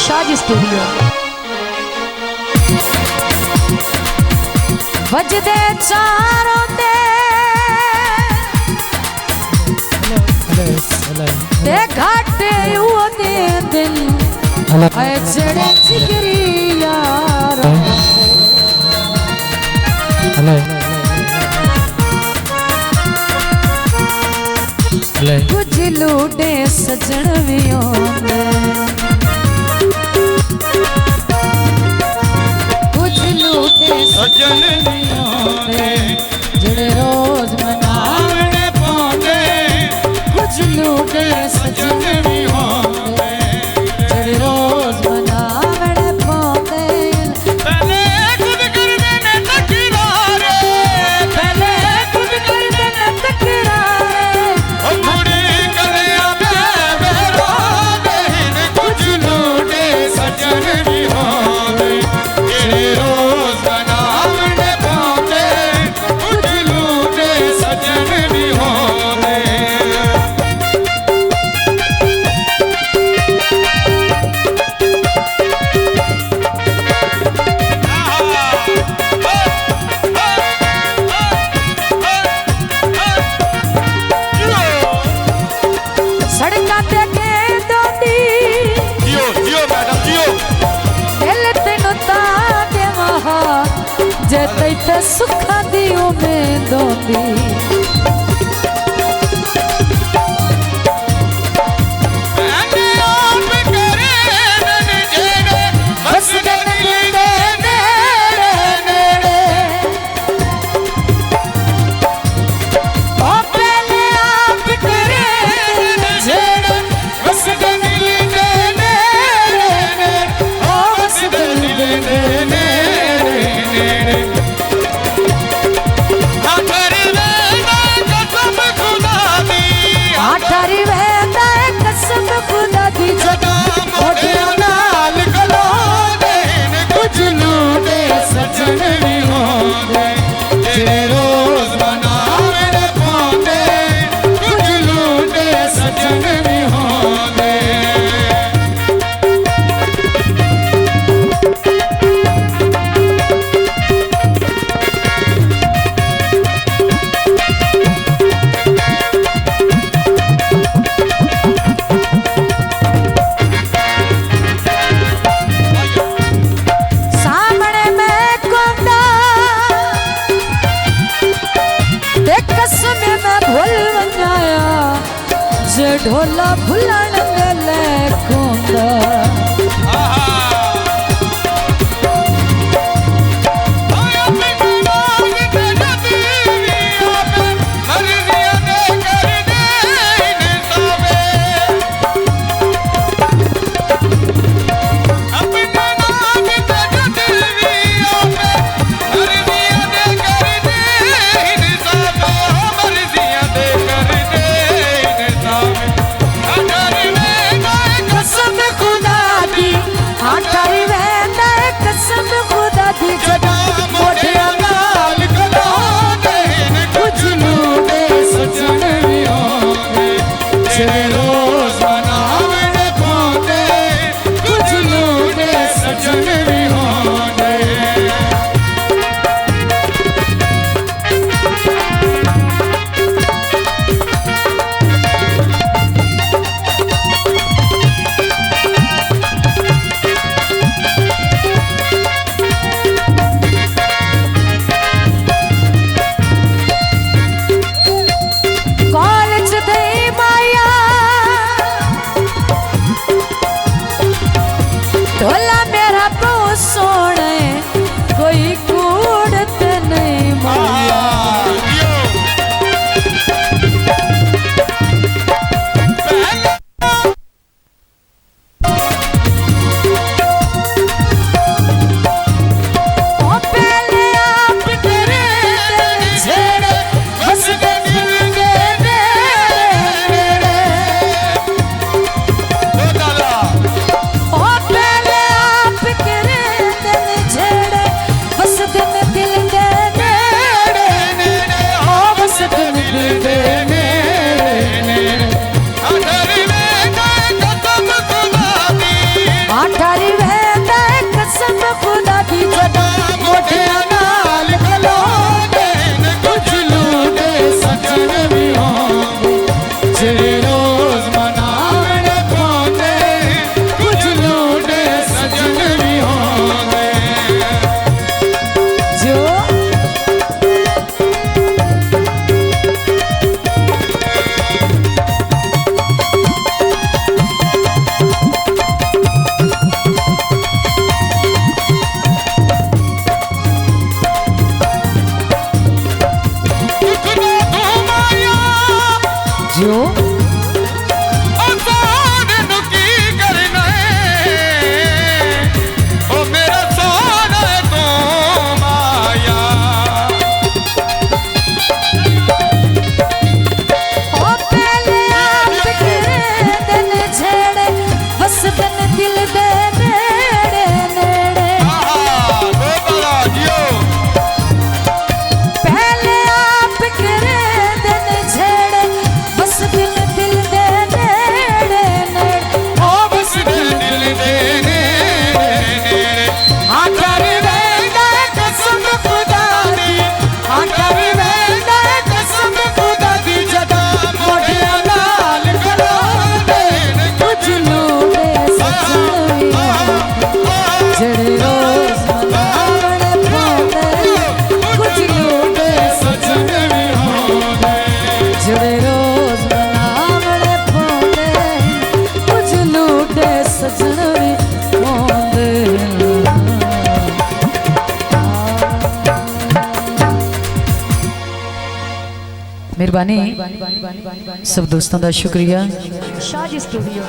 Shaz studio. बजदे चारों दे घाटे वो दे दिल जड़े जिगरी यार कुछ लूटे सजन भी होंदे कुछ लूटे सजन भी होंदे जड़े रोज मनावने पाउंदे कुछ लूटे सजन भी होंदे जड़े रोज मनावने पाउंदे पहले खुद कर देने तकरारे पहले खुद कर देने तकरारे मुड़ी गलियां में मेरा देन कुछ लूटे सजन भी होंदे जड़े रोज मनावने पाउंदे कुछ लूटे सजन भी होंदे। सड़कां ते गेंदी जियो जियो मैडम जियो दिल तेनू तां देवां जे तैथे सुखां दी उम्मीद होंदी ढोला भुलन मेले कुंदा Agar मेहरबानी सब दोस्तों का शुक्रिया। शाह जी स्टूडियो।